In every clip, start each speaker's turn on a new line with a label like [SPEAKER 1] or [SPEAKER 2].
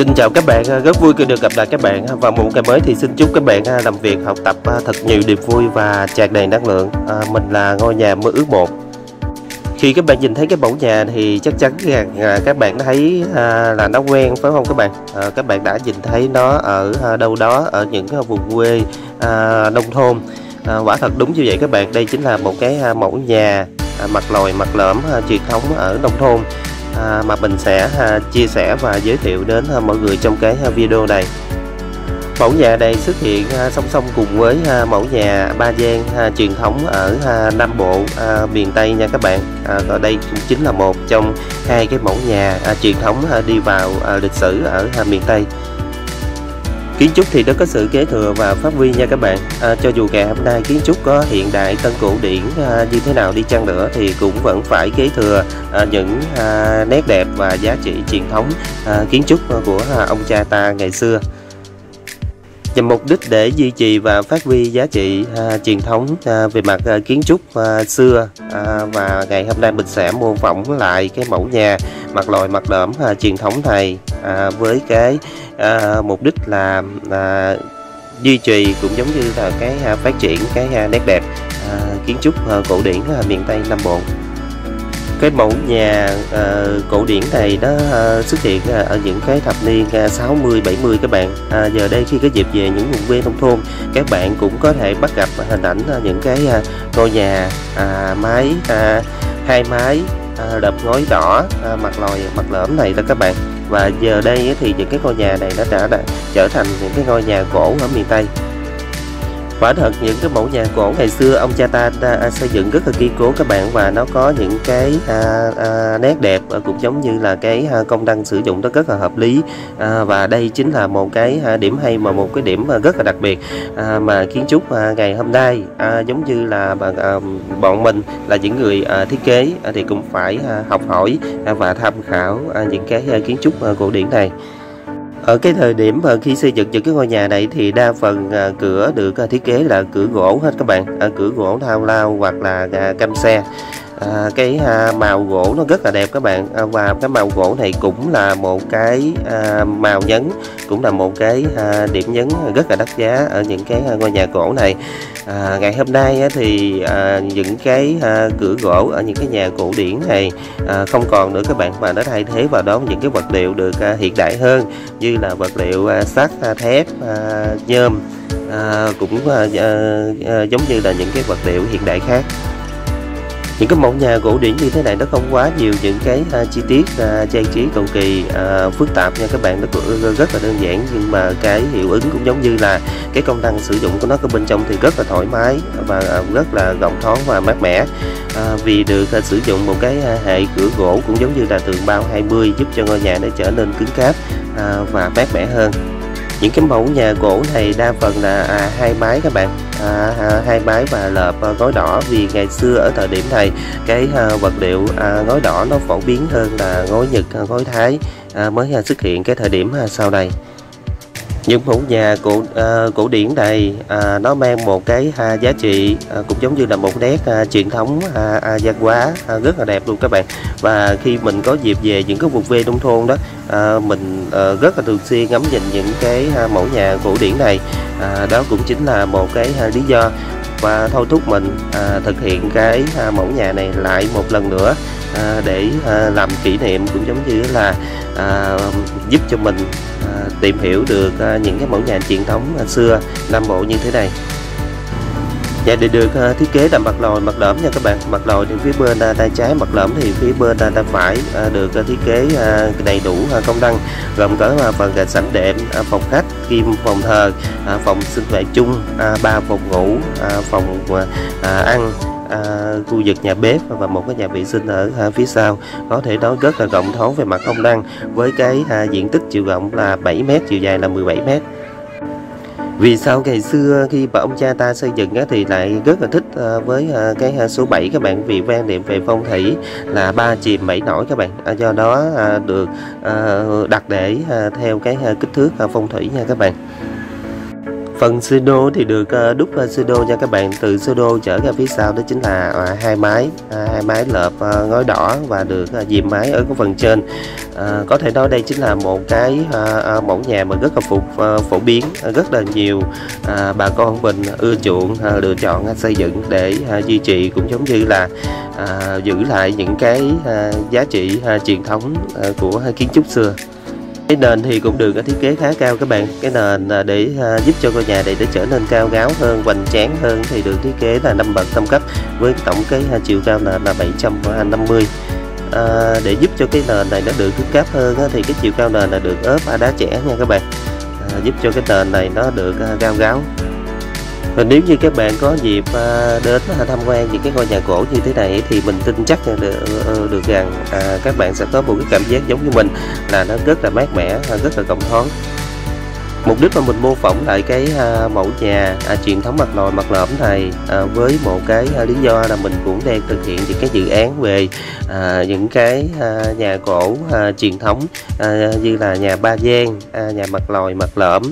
[SPEAKER 1] Xin chào các bạn, rất vui khi được gặp lại các bạn vào một ngày mới. Thì xin chúc các bạn làm việc, học tập thật nhiều niềm vui và tràn đầy năng lượng. Mình là ngôi nhà mơ ước 1. Khi các bạn nhìn thấy cái mẫu nhà thì chắc chắn rằng các bạn thấy là nó quen, phải không các bạn? Các bạn đã nhìn thấy nó ở đâu đó ở những vùng quê nông thôn. Quả thật đúng như vậy các bạn, đây chính là một cái mẫu nhà mặt lồi mặt lõm truyền thống ở nông thôn mà mình sẽ chia sẻ và giới thiệu đến mọi người trong cái video này. Mẫu nhà này xuất hiện song song cùng với mẫu nhà ba gian truyền thống ở Nam Bộ, miền Tây nha các bạn. Và đây cũng chính là một trong hai cái mẫu nhà truyền thống đi vào lịch sử ở miền Tây. Kiến trúc thì nó có sự kế thừa và phát huy nha các bạn. Cho dù ngày hôm nay kiến trúc có hiện đại tân cổ điển như thế nào đi chăng nữa thì cũng vẫn phải kế thừa những nét đẹp và giá trị truyền thống kiến trúc của ông cha ta ngày xưa. Nhằm mục đích để duy trì và phát huy giá trị truyền thống về mặt kiến trúc xưa, và ngày hôm nay mình sẽ mô phỏng lại cái mẫu nhà mặt lồi mặt lõm truyền thống này với cái mục đích là duy trì cũng giống như là cái phát triển cái nét đẹp kiến trúc cổ điển miền Tây Nam Bộ. Cái mẫu nhà cổ điển này nó xuất hiện ở những cái thập niên 60-70 các bạn. Giờ đây khi có dịp về những vùng quê nông thôn, các bạn cũng có thể bắt gặp hình ảnh những cái ngôi nhà mái hai mái lợp ngói đỏ mặt lồi mặt lõm này đó các bạn. Và giờ đây thì những cái ngôi nhà này nó đã trở thành những cái ngôi nhà cổ ở miền Tây. Quả thật những cái mẫu nhà cổ ngày xưa ông cha ta xây dựng rất là kiên cố các bạn, và nó có những cái nét đẹp cũng giống như là cái công năng sử dụng nó rất là hợp lý, và đây chính là một cái điểm hay mà một cái điểm rất là đặc biệt mà kiến trúc ngày hôm nay giống như là bọn mình là những người thiết kế thì cũng phải học hỏi và tham khảo những cái kiến trúc cổ điển này. Ở cái thời điểm mà khi xây dựng những cái ngôi nhà này thì đa phần cửa được thiết kế là cửa gỗ hết các bạn, cửa gỗ thao lao hoặc là căm xe. Cái màu gỗ nó rất là đẹp các bạn, và cái màu gỗ này cũng là một cái màu nhấn, cũng là một cái điểm nhấn rất là đắt giá ở những cái ngôi nhà cổ này. Ngày hôm nay thì những cái cửa gỗ ở những cái nhà cổ điển này không còn nữa các bạn, và nó thay thế vào đó những cái vật liệu được hiện đại hơn như là vật liệu sắt, thép, nhôm, cũng giống như là những cái vật liệu hiện đại khác. Những cái mẫu nhà cổ điển như thế này nó không quá nhiều những cái chi tiết trang trí cầu kỳ phức tạp nha các bạn, nó rất là đơn giản, nhưng mà cái hiệu ứng cũng giống như là cái công năng sử dụng của nó ở bên trong thì rất là thoải mái và rất là rộng thoáng và mát mẻ, vì được sử dụng một cái hệ cửa gỗ cũng giống như là tường bao 20 giúp cho ngôi nhà nó trở nên cứng cáp và mát mẻ hơn. Những cái mẫu nhà gỗ này đa phần là hai mái các bạn, hai mái và lợp ngói đỏ, vì ngày xưa ở thời điểm này cái vật liệu ngói đỏ nó phổ biến hơn là ngói Nhật, ngói Thái mới xuất hiện cái thời điểm sau này. Những mẫu nhà cổ điển này nó mang một cái giá trị cũng giống như là một nét truyền thống văn hóa rất là đẹp luôn các bạn. Và khi mình có dịp về những cái vùng quê nông thôn đó, mình rất là thường xuyên ngắm nhìn những cái mẫu nhà cổ điển này. Đó cũng chính là một cái lý do và thôi thúc mình thực hiện cái mẫu nhà này lại một lần nữa để làm kỷ niệm, cũng giống như là giúp cho mình tìm hiểu được những cái mẫu nhà truyền thống xưa Nam Bộ như thế này. Nhà này được thiết kế là mặt lồi mặt lõm nha các bạn. Mặt lồi thì phía bên tay trái, mặt lõm thì phía bên tay phải, được thiết kế đầy đủ công năng, gồm có phần sảnh đệm, phòng khách, kim, phòng thờ, phòng sinh hoạt chung, 3 phòng ngủ, phòng ăn, khu vực nhà bếp và một cái nhà vệ sinh ở phía sau. Có thể nói rất là rộng thoáng về mặt công năng, với cái diện tích chiều rộng là 7 m, chiều dài là 17 m. Vì sao ngày xưa khi mà ông cha ta xây dựng thì lại rất là thích với cái số 7 các bạn, vì quan niệm về phong thủy là 3 chìm 7 nổi các bạn, do đó được đặt để theo cái kích thước phong thủy nha các bạn. Phần sơ đô thì được đúc sơ đô nha các bạn, từ sơ đô trở ra phía sau đó chính là hai mái lợp ngói đỏ và được dìm mái ở cái phần trên. Có thể nói đây chính là một cái mẫu nhà mà rất là phổ biến, rất là nhiều bà con mình ưa chuộng lựa chọn xây dựng để duy trì cũng giống như là giữ lại những cái giá trị truyền thống của kiến trúc xưa. Cái nền thì cũng được thiết kế khá cao các bạn. Cái nền để giúp cho ngôi nhà này để trở nên cao ráo hơn, hoành tráng hơn thì được thiết kế là 5 bậc 5 cấp với tổng cái chiều cao là 750. Để giúp cho cái nền này nó được cứng cáp hơn thì cái chiều cao nền là được ốp đá trẻ nha các bạn, giúp cho cái nền này nó được cao ráo. Và nếu như các bạn có dịp đến tham quan những cái ngôi nhà cổ như thế này thì mình tin chắc được rằng các bạn sẽ có một cái cảm giác giống như mình, là nó rất là mát mẻ, rất là thông thoáng. Mục đích mà mình mô phỏng lại cái mẫu nhà truyền thống mặt lồi mặt lõm này với một cái lý do là mình cũng đang thực hiện những cái dự án về những cái nhà cổ truyền thống như là nhà ba gian, nhà mặt lồi mặt lõm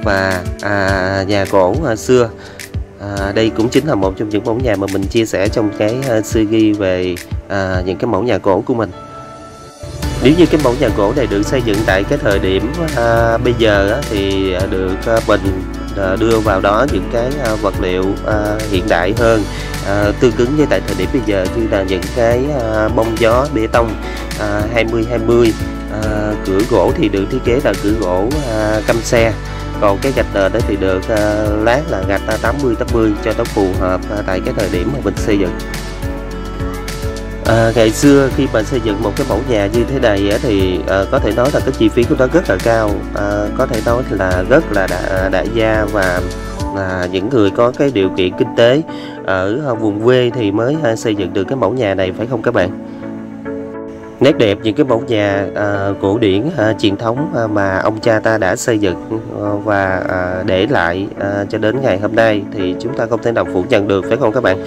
[SPEAKER 1] và nhà cổ xưa. Đây cũng chính là một trong những mẫu nhà mà mình chia sẻ trong cái series về những cái mẫu nhà cổ của mình. Nếu như cái mẫu nhà cổ này được xây dựng tại cái thời điểm bây giờ thì được mình đưa vào đó những cái vật liệu hiện đại hơn, tương ứng với tại thời điểm bây giờ, như là những cái bông gió bê tông 20-20. Cửa gỗ thì được thiết kế là cửa gỗ căm xe, còn cái gạch nền đó thì được lát là gạch 80-80 cho nó phù hợp tại cái thời điểm mà mình xây dựng. Ngày xưa khi mà xây dựng một cái mẫu nhà như thế này thì có thể nói là cái chi phí của nó rất là cao, có thể nói là rất là đại gia, và những người có cái điều kiện kinh tế ở vùng quê thì mới xây dựng được cái mẫu nhà này, phải không các bạn? Nét đẹp những cái mẫu nhà cổ điển truyền thống mà ông cha ta đã xây dựng và để lại cho đến ngày hôm nay thì chúng ta không thể nào phủ nhận được, phải không các bạn?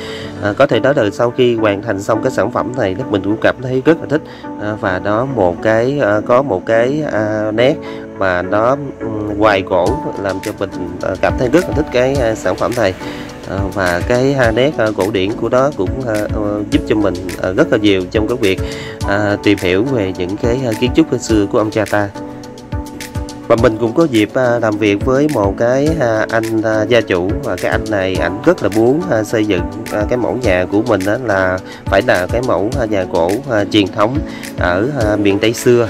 [SPEAKER 1] Có thể nói là sau khi hoàn thành xong cái sản phẩm này, mình cũng cảm thấy rất là thích, và nó có một cái nét mà nó hoài cổ, làm cho mình cảm thấy rất là thích cái sản phẩm này. Và cái nét cổ điển của nó cũng giúp cho mình rất là nhiều trong cái việc tìm hiểu về những cái kiến trúc xưa của ông cha ta. Và mình cũng có dịp làm việc với một cái anh gia chủ, và cái anh này ảnh rất là muốn xây dựng cái mẫu nhà của mình là phải là cái mẫu nhà cổ truyền thống ở miền Tây xưa.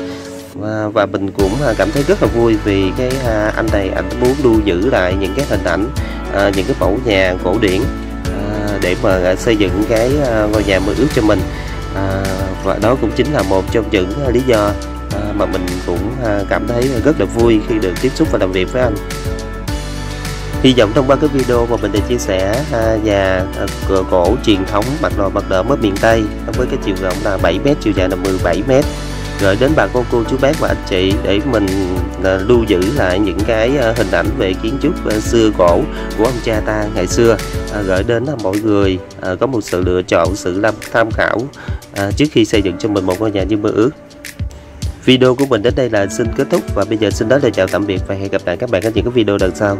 [SPEAKER 1] Và mình cũng cảm thấy rất là vui vì cái anh này ảnh muốn lưu giữ lại những cái hình ảnh, những cái mẫu nhà cổ điển để mà xây dựng cái ngôi nhà mơ ước cho mình. Và đó cũng chính là một trong những lý do mà mình cũng cảm thấy rất là vui khi được tiếp xúc và làm việc với anh. Hy vọng thông qua cái video mà mình đã chia sẻ nhà cổ truyền thống mặt lồi mặt lõm ở miền Tây với cái chiều rộng là 7m, chiều dài là 17m, gửi đến bà con cô chú bác và anh chị để mình lưu giữ lại những cái hình ảnh về kiến trúc xưa cổ của ông cha ta ngày xưa, gửi đến mọi người có một sự lựa chọn, sự tham khảo trước khi xây dựng cho mình một ngôi nhà như mơ ước. Video của mình đến đây là xin kết thúc, và bây giờ xin nói lời chào tạm biệt và hẹn gặp lại các bạn ở những cái video lần sau.